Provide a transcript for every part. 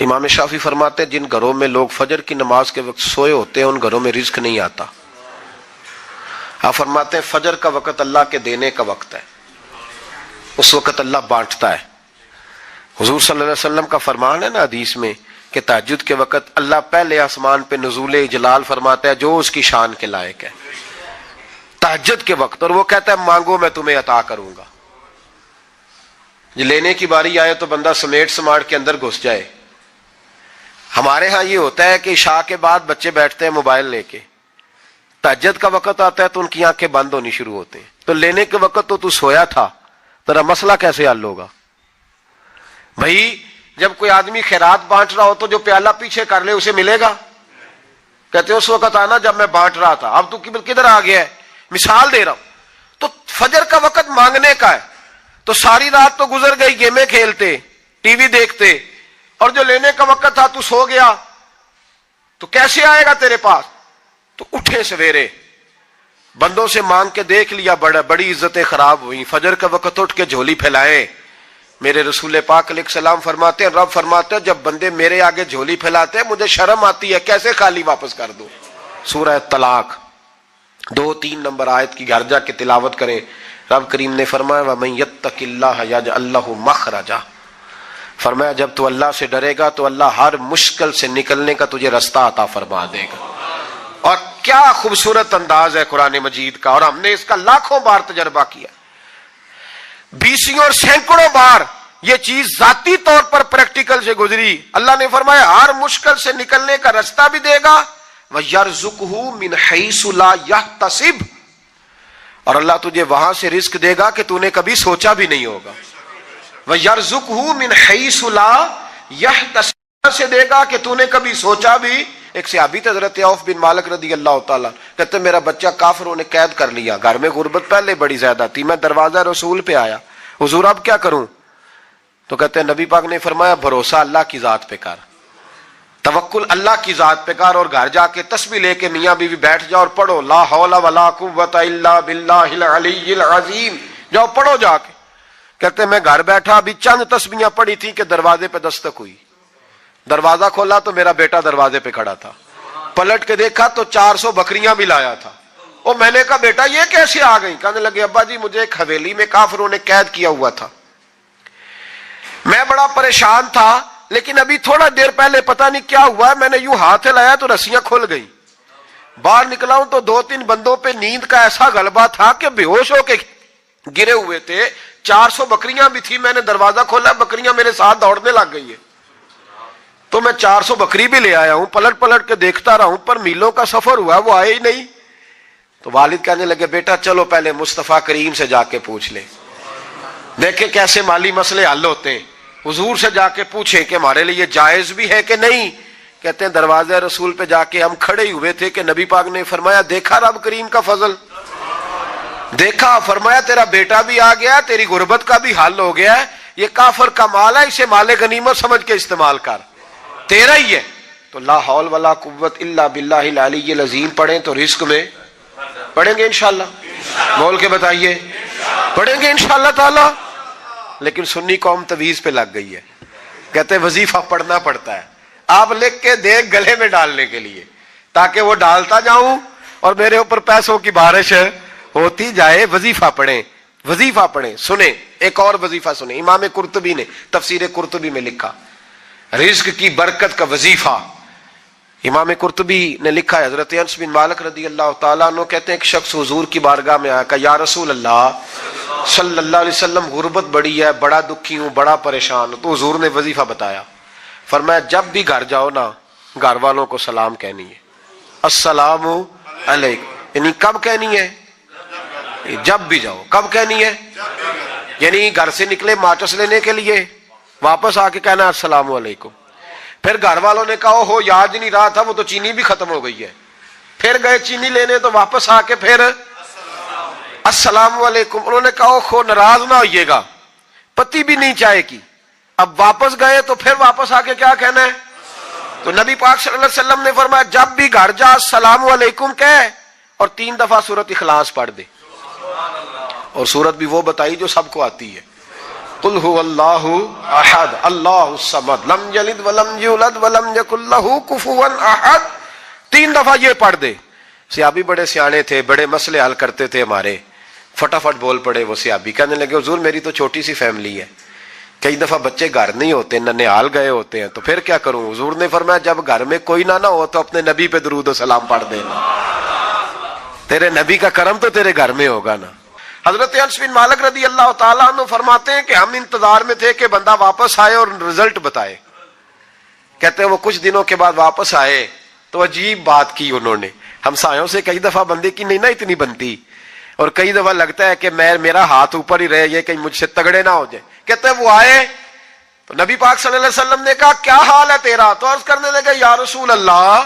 امام شافعی فرماتے ہیں جن گھروں میں لوگ فجر کی نماز کے وقت سوئے ہوتے ہیں ان گھروں میں رزق نہیں آتا. آپ فرماتے ہیں فجر کا وقت اللہ کے دینے کا وقت ہے، اس وقت اللہ بانٹتا ہے. حضور صلی اللہ علیہ وسلم کا فرمان ہے نا حدیث میں کہ تہجد کے وقت اللہ پہلے آسمان پہ نزول جلال فرماتا ہے جو اس کی شان کے لائق ہے تہجد کے وقت، اور وہ کہتا ہے مانگو میں تمہیں عطا کروں گا. لینے کی باری آئے تو بندہ سمیٹ سماٹ کے اندر گھس جائے. ہمارے ہاں یہ ہوتا ہے کہ عشاء کے بعد بچے بیٹھتے ہیں موبائل لے کے، تہجد کا وقت آتا ہے تو ان کی آنکھیں بند ہونی شروع ہوتے ہیں. تو لینے کے وقت تو سویا تھا، تیرا مسئلہ کیسے حل ہوگا؟ بھائی جب کوئی آدمی خیرات بانٹ رہا ہو تو جو پیالہ پیچھے کر لے اسے ملے گا؟ کہتے اس وقت آنا جب میں بانٹ رہا تھا، اب تو کدھر آ گیا ہے؟ مثال دے رہا ہوں. تو فجر کا وقت مانگنے کا ہے، تو ساری رات تو گزر گئی گیمیں کھیلتے ٹی وی دیکھتے، اور جو لینے کا وقت تھا تو سو گیا، تو کیسے آئے گا تیرے پاس؟ تو اٹھے سویرے بندوں سے مانگ کے دیکھ لیا، بڑی عزتیں خراب ہوئی. فجر کا وقت اٹھ کے جھولی پھیلائے. میرے رسول پاک علیہ السلام فرماتے ہیں رب فرماتے ہیں جب بندے میرے آگے جھولی پھیلاتے ہیں مجھے شرم آتی ہے، کیسے خالی واپس کر دوں. سورہ طلاق 2-3 نمبر آیت کی گھر جا کے تلاوت کریں. رب کریم نے فرمایا وَمَن يَتَّقِ اللَّهَ يَجْعَل لَّهُ مَخْرَجًا، فرمایا جب تو اللہ سے ڈرے گا تو اللہ ہر مشکل سے نکلنے کا تجھے رستہ عطا فرما دے گا. اور کیا خوبصورت انداز ہے قرآن مجید کا، اور ہم نے اس کا لاکھوں بار تجربہ کیا، بیسوں اور سینکڑوں بار یہ چیز ذاتی طور پر پریکٹیکل سے گزری. اللہ نے فرمایا ہر مشکل سے نکلنے کا رستہ بھی دے گا، وَيَرْزُقْهُ مِنْ حَيْثُ لَا يَحْتَسِبُ، اور اللہ تجھے وہاں سے رزق دے گا کہ تو نے کبھی سوچا بھی نہیں ہوگا. وَيَرْزُقْهُ مِنْ حَيْثُ لَا يَحْتَسِبُ، سے دے گا کہ تو نے کبھی سوچا بھی. ایک صحابی تھے حضرت عوف بن مالک رضی اللہ تعالیٰ، کہتے میرا بچہ کافروں نے قید کر لیا، گھر میں غربت پہلے بڑی زیادہ تھی، میں دروازہ رسول پہ آیا، حضور اب کیا کروں؟ تو کہتے ہیں نبی پاک نے فرمایا بھروسہ اللہ کی ذات پہ کر، توکل اللہ کی ذات پہ کر، اور گھر جا کے تسبیح لے کے میاں بیوی بیٹھ جاؤ اور پڑھو لا حول ولا قوت الا باللہ العلی العظیم، جاؤ پڑھو جا کے. کہتے میں گھر بیٹھا ابھی چند تسبیحاں پڑھی تھی کہ دروازے پہ دستک ہوئی، دروازہ کھولا تو میرا بیٹا دروازے پہ کھڑا تھا، پلٹ کے دیکھا تو 400 بکریاں بھی لایا تھا. اور میں نے کہا بیٹا یہ کیسے آ گئی؟ کہنے لگے ابا جی مجھے ایک حویلی میں کافروں نے قید کیا ہوا تھا، میں بڑا پریشان تھا، لیکن ابھی تھوڑا دیر پہلے پتہ نہیں کیا ہوا، میں نے یوں ہاتھ ہلایا تو رسیاں کھل گئی، باہر نکلا ہوں تو 2-3 بندوں پہ نیند کا ایسا غلبہ تھا کہ بے ہوش ہو کے گرے ہوئے تھے. 400 بکریاں بھی تھی، میں نے دروازہ کھولا بکریاں میرے ساتھ دوڑنے لگ گئی ہے، تو میں 400 بکری بھی لے آیا ہوں، پلٹ کے دیکھتا رہا ہوں پر میلوں کا سفر ہوا وہ آئے ہی نہیں. تو والد کہنے لگے بیٹا چلو پہلے مصطفیٰ کریم سے جا کے پوچھ لے، دیکھیں کیسے مالی مسئلے حل ہوتے ہیں. حضور سے جا کے پوچھیں کہ ہمارے لیے جائز بھی ہے کہ نہیں. کہتے ہیں دروازہ رسول پہ جا کے ہم کھڑے ہی ہوئے تھے کہ نبی پاک نے فرمایا دیکھا رب کریم کا فضل، دیکھا، فرمایا تیرا بیٹا بھی آ گیا، تیری غربت کا بھی حل ہو گیا ہے، یہ کافر کا مال ہے، اسے مال غنیمت سمجھ کے استعمال کر، تیرا ہی ہے. تو لا حول ولا قوت الا باللہ العلی العظیم پڑھیں تو رزق میں پڑھیں گے انشاءاللہ، بول کے بتائیے پڑھیں گے انشاءاللہ تعالی. لیکن سنی قوم تویز پہ لگ گئی ہے، کہتے وظیفہ پڑھنا پڑتا ہے، آپ لکھ کے دے گلے میں ڈالنے کے لیے تاکہ وہ ڈالتا جاؤں اور میرے اوپر پیسوں کی بارش ہوتی جائے. وظیفہ پڑھیں، وظیفہ پڑھیں. سنیں ایک اور وظیفہ سنیں، امام قرطبی نے تفسیر قرطبی میں لکھا رزق کی برکت کا وظیفہ. امام قرطبی نے لکھا ہے حضرت انس بن مالک رضی اللہ تعالیٰ عنہ کہتے ہیں ایک شخص حضور کی بارگاہ میں آیا، کہا یا رسول اللہ صلی اللہ علیہ وسلم غربت بڑی ہے، بڑا دکھی ہوں، بڑا پریشان ہوں. تو حضور نے وظیفہ بتایا، فرمایا جب بھی گھر جاؤ نا گھر والوں کو سلام کہنی ہے، السلام علیکم. یعنی کب کہنی ہے؟ جب بھی جاؤ. کب کہنی ہے؟ یعنی گھر سے نکلے ماچس لینے کے لیے واپس آ کے کہنا السلام علیکم. پھر گھر والوں نے کہا ہو یاد نہیں رہا تھا وہ تو چینی بھی ختم ہو گئی ہے، پھر گئے چینی لینے تو واپس آ کے پھر السلام علیکم. انہوں نے کہا خو ناراض نہ ہوئیے گا، پتی بھی نہیں چائے کی. اب واپس گئے تو پھر واپس آ کے کیا کہنا ہے؟ تو نبی پاک صلی اللہ علیہ وسلم نے فرمایا جب بھی گھر جا السلام علیکم کہے اور 3 دفعہ سورۃ اخلاص پڑھ دے. اور سورت بھی وہ بتائی جو سب کو آتی ہے، قل هو اللہ احد اللہ الصمد لم یلد ولم یولد ولم یکن لہ کفوا احد. 3 دفعہ یہ پڑھ دے. صحابی بڑے سیانے تھے, بڑے مسئلے حل کرتے تھے ہمارے, فٹافٹ بول پڑے وہ صحابی, کہنے لگے حضور میری تو چھوٹی سی فیملی ہے, کئی دفعہ بچے گھر نہیں ہوتے, ننھیال گئے ہوتے ہیں, تو پھر کیا کروں؟ حضور نے فرمایا جب گھر میں کوئی نہ ہو تو اپنے نبی پہ درود و سلام پڑھ دینا, تیرے نبی کا کرم تو تیرے گھر میں ہوگا نا. حضرت انس بن مالک رضی اللہ تعالیٰ عنہ فرماتے ہیں کہ ہم انتظار میں تھے کہ بندہ واپس آئے اور رزلٹ بتائے. کہتے ہیں وہ کچھ دنوں کے بعد واپس آئے تو عجیب بات کی انہوں نے. ہمسایوں سے کئی دفعہ بندے کی نہیں نا اتنی بنتی, اور کئی دفعہ لگتا ہے کہ میرا ہاتھ اوپر ہی رہے, یہ کہیں مجھ سے تگڑے نہ ہو جائے. کہتے ہیں وہ آئے تو نبی پاک صلی اللہ علیہ وسلم نے کہا کیا حال ہے تیرا؟ تو عرض کرنے لگے یا رسول اللہ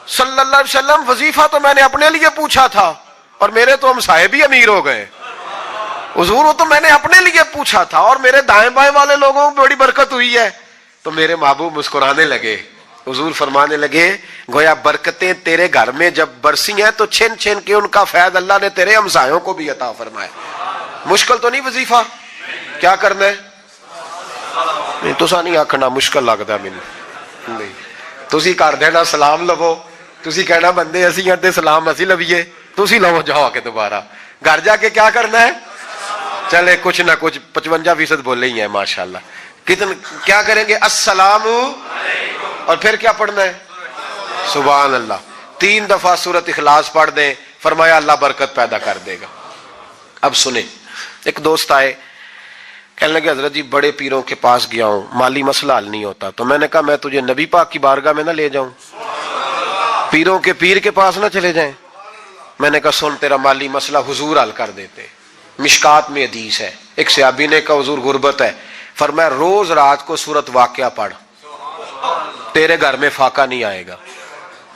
صلی اللہ علیہ وسلم وظیفہ تو میں نے اپنے لیے پوچھا تھا اور میرے تو ہمسائے بھی امیر ہو گئے. حضور وہ تو میں نے اپنے لیے پوچھا تھا اور میرے دائیں بائیں والے لوگوں کو بڑی برکت ہوئی ہے. تو میرے محبوب مسکرانے لگے. حضور فرمانے لگے گویا برکتیں تیرے گھر میں جب برسی ہیں تو چھن چھن کے ان کا فیض اللہ نے تیرے ہمسایوں کو بھی عطا فرمایا. مشکل تو نہیں وظیفہ؟ کیا کرنا ہے؟ نہیں تو نہیں آکھنا مشکل لگتا مینوں نہیں, تسی کر دینا سلام لو, تسی کہنا بندے اسی ہیں تے سلام اسی لویے, تسی لو جاؤ کے دوبارہ گھر جا کے کیا کرنا ہے. چلے کچھ نہ کچھ 55% بولے ہی ہیں ماشاءاللہ. کیا کریں گے؟ السلام اور پھر کیا پڑھنا ہے؟ سبحان اللہ. 3 دفعہ سورۃ اخلاص پڑھ دیں, فرمایا اللہ برکت پیدا کر دے گا. اب سنیں, ایک دوست آئے, کہنے لگے حضرت جی بڑے پیروں کے پاس گیا ہوں, مالی مسئلہ حل نہیں ہوتا. تو میں نے کہا میں تجھے نبی پاک کی بارگاہ میں نہ لے جاؤں, پیروں کے پیر کے پاس نہ چلے جائیں. میں نے کہا سن تیرا مالی مسئلہ حضور حل کر دیتے. مشکات میں حدیث ہے, ایک صحابی نے کہا حضور غربت ہے, فرمایا روز رات کو سورۃ واقعہ پڑھ, تیرے گھر میں فاقہ نہیں آئے گا.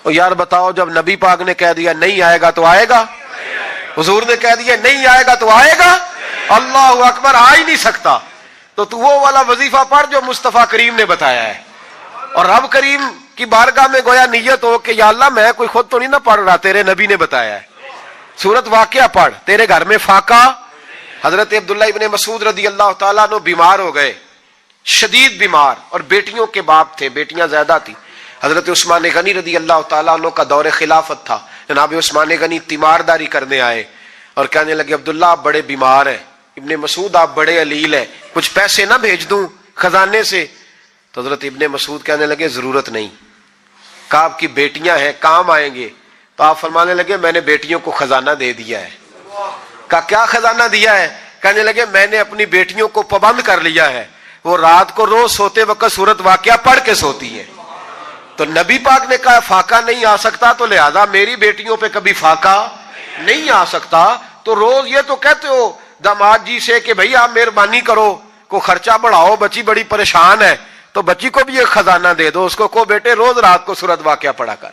اور یار بتاؤ جب نبی پاک نے کہہ دیا نہیں آئے گا تو آئے گا, حضور نے کہہ دیا نہیں آئے گا تو آئے گا, اللہ اکبر, آ ہی نہیں سکتا. تو وہ والا وظیفہ پڑھ جو مصطفیٰ کریم نے بتایا ہے, اور رب کریم کی بارگاہ میں گویا نیت ہو کہ یا اللہ میں کوئی خود تو نہیں نہ پڑھ رہا, تیرے نبی نے بتایا ہے. سورۃ واقعہ پڑھ, تیرے گھر میں فاقہ. حضرت عبداللہ ابن مسعود رضی اللہ تعالیٰ عنہ بیمار ہو گئے, شدید بیمار, اور بیٹیوں کے باپ تھے, بیٹیاں زیادہ تھیں. حضرت عثمان غنی رضی اللہ تعالیٰ عنہ کا دور خلافت تھا. جناب عثمان غنی تیمارداری کرنے آئے اور کہنے لگے عبداللہ آپ بڑے بیمار ہیں, ابن مسعود آپ بڑے علیل ہیں, کچھ پیسے نہ بھیج دوں خزانے سے؟ تو حضرت ابن مسعود کہنے لگے ضرورت نہیں. کہا آپ کی بیٹیاں ہیں کام آئیں گے. تو آپ فرمانے لگے میں نے بیٹیوں کو خزانہ دے دیا ہے. کہا کیا خزانہ دیا ہے؟ کہنے لگے میں نے اپنی بیٹیوں کو پابند کر لیا ہے, وہ رات کو روز سوتے وقت سورۃ واقعہ پڑھ کے سوتی ہے. تو نبی پاک نے کہا فاقہ نہیں آ سکتا, تو لہذا میری بیٹیوں پہ کبھی فاقہ نہیں آ سکتا. تو روز یہ تو کہتے ہو داماد جی سے کہ بھئی آپ مہربانی کرو, کو خرچہ بڑھاؤ, بچی بڑی پریشان ہے, تو بچی کو بھی ایک خزانہ دے دو, اس کو بیٹے روز رات کو سورۃ واقعہ پڑھا کر.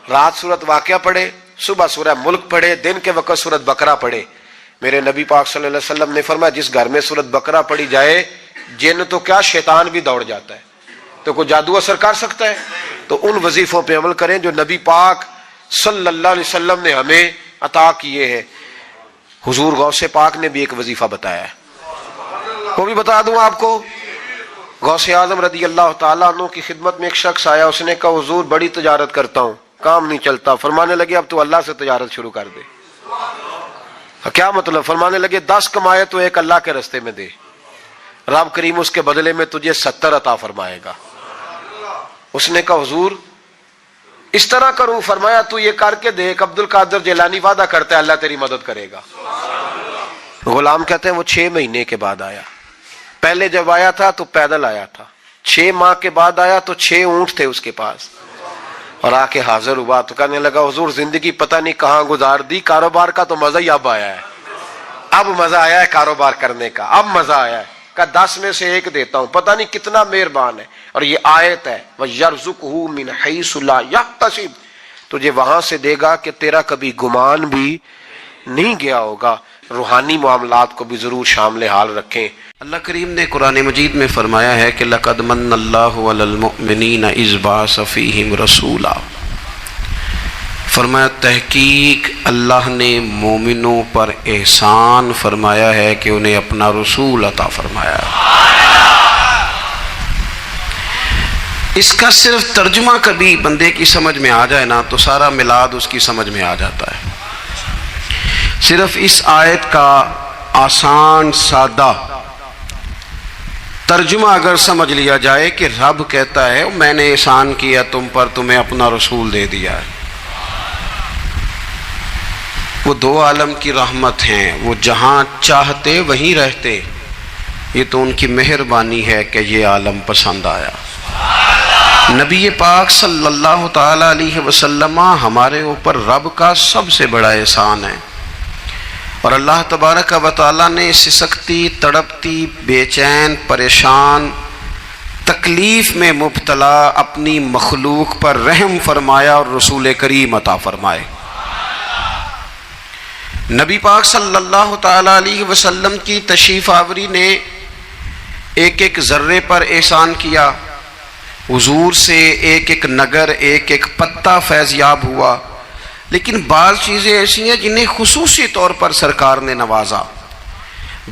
رات سورۃ واقعہ پڑھے, صبح سورہ ملک پڑھے, دن کے وقت سورۃ بقرہ پڑھے. میرے نبی پاک صلی اللہ علیہ وسلم نے فرمایا جس گھر میں سورۃ بقرہ پڑھی جائے جن تو کیا شیطان بھی دوڑ جاتا ہے. تو کوئی جادو اثر کر سکتا ہے؟ تو ان وظیفوں پہ عمل کریں جو نبی پاک صلی اللہ علیہ وسلم نے ہمیں عطا کیے ہیں. حضور غوث پاک نے بھی ایک وظیفہ بتایا ہے, وہ بھی بتا دوں آپ کو. غوث اعظم رضی اللہ تعالیٰ عنہ کی خدمت میں ایک شخص آیا, اس نے کہا حضور بڑی تجارت کرتا ہوں, کام نہیں چلتا. فرمانے لگے اب تو اللہ سے تجارت شروع کر دے. کیا مطلب؟ فرمانے لگے 10 کمائے تو ایک اللہ کے رستے میں دے, رب کریم اس کے بدلے میں تجھے 70 عطا فرمائے گا. اس نے کہا حضور اس طرح کروں؟ فرمایا تو یہ کر کے دیکھ, عبد القادر جیلانی وعدہ کرتا ہے اللہ تیری مدد کرے گا. غلام کہتے ہیں وہ 6 مہینے کے بعد آیا. پہلے جب آیا تھا تو پیدل آیا تھا, 6 ماہ کے بعد آیا تو 6 اونٹ تھے اس کے پاس, اور آ کے حاضر ہوا تو کہنے لگا حضور زندگی پتہ نہیں کہاں گزار دی, کاروبار کا تو مزہ ہی اب آیا ہے, اب مزہ آیا ہے کاروبار کرنے کا, اب مزہ آیا ہے. کہ 10 میں سے 1 دیتا ہوں, پتہ نہیں کتنا مہربان ہے. اور یہ آیت ہے وَيَرْزُقْهُ مِنْ حَيْثُ لَا يَحْتَسِبُ, تجھے وہاں سے دے گا کہ تیرا کبھی گمان بھی نہیں گیا ہوگا. روحانی معاملات کو بھی ضرور شامل حال رکھیں. اللہ کریم نے قرآن مجید میں فرمایا ہے کہ لَقَدْ مَنَّ اللَّهُ عَلَى الْمُؤْمِنِينَ إِذْ بَعَثَ فِيهِمْ رَسُولًا فرمایا تحقیق اللہ نے مومنوں پر احسان فرمایا ہے کہ انہیں اپنا رسول عطا فرمایا۔ اس کا صرف ترجمہ کبھی بندے کی سمجھ میں آ جائے نا تو سارا میلاد اس کی سمجھ میں آ جاتا ہے۔ صرف اس آیت کا آسان سادہ ترجمہ اگر سمجھ لیا جائے کہ رب کہتا ہے میں نے احسان کیا تم پر، تمہیں اپنا رسول دے دیا ہے۔ وہ دو عالم کی رحمت ہیں، وہ جہاں چاہتے وہیں رہتے، یہ تو ان کی مہربانی ہے کہ یہ عالم پسند آیا۔ نبی پاک صلی اللہ تعالی علیہ وسلم ہمارے اوپر رب کا سب سے بڑا احسان ہے، اور اللہ تبارک و تعالی نے سسکتی، تڑپتی، بے چین، پریشان، تکلیف میں مبتلا اپنی مخلوق پر رحم فرمایا اور رسول کریم عطا فرمائے۔ نبی پاک صلی اللہ تعالی علیہ وسلم کی تشریف آوری نے ایک ایک ذرے پر احسان کیا، حضور سے ایک ایک نگر، ایک ایک پتہ فیضیاب ہوا، لیکن بعض چیزیں ایسی ہیں جنہیں خصوصی طور پر سرکار نے نوازا،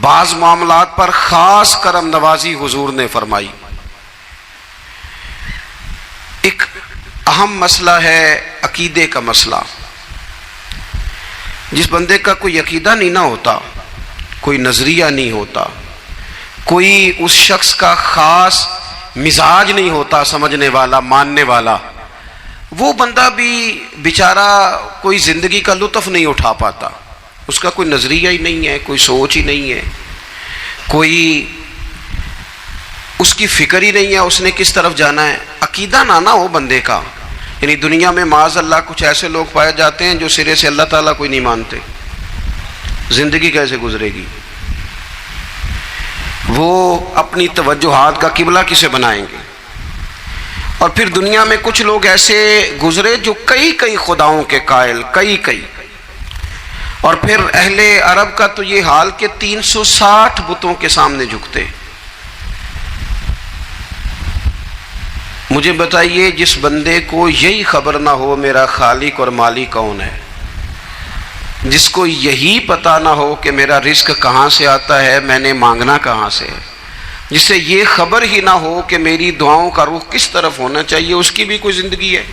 بعض معاملات پر خاص کرم نوازی حضور نے فرمائی۔ ایک اہم مسئلہ ہے عقیدے کا مسئلہ۔ جس بندے کا کوئی عقیدہ نہیں نہ ہوتا، کوئی نظریہ نہیں ہوتا، کوئی اس شخص کا خاص مزاج نہیں ہوتا سمجھنے والا، ماننے والا، وہ بندہ بھی بیچارہ کوئی زندگی کا لطف نہیں اٹھا پاتا۔ اس کا کوئی نظریہ ہی نہیں ہے، کوئی سوچ ہی نہیں ہے، کوئی اس کی فکر ہی نہیں ہے اس نے کس طرف جانا ہے۔ عقیدہ نہ ہو بندے کا، یعنی دنیا میں معاذ اللہ کچھ ایسے لوگ پائے جاتے ہیں جو سرے سے اللہ تعالیٰ کوئی نہیں مانتے، زندگی کیسے گزرے گی؟ وہ اپنی توجہات کا قبلہ کسے بنائیں گے؟ اور پھر دنیا میں کچھ لوگ ایسے گزرے جو کئی خداؤں کے قائل، کئی، اور پھر اہل عرب کا تو یہ حال کہ 360 بتوں کے سامنے جھکتے۔ مجھے بتائیے جس بندے کو یہی خبر نہ ہو میرا خالق اور مالک کون ہے، جس کو یہی پتہ نہ ہو کہ میرا رزق کہاں سے آتا ہے، میں نے مانگنا کہاں سے ہے، جسے یہ خبر ہی نہ ہو کہ میری دعاؤں کا رخ کس طرف ہونا چاہیے، اس کی بھی کوئی زندگی ہے؟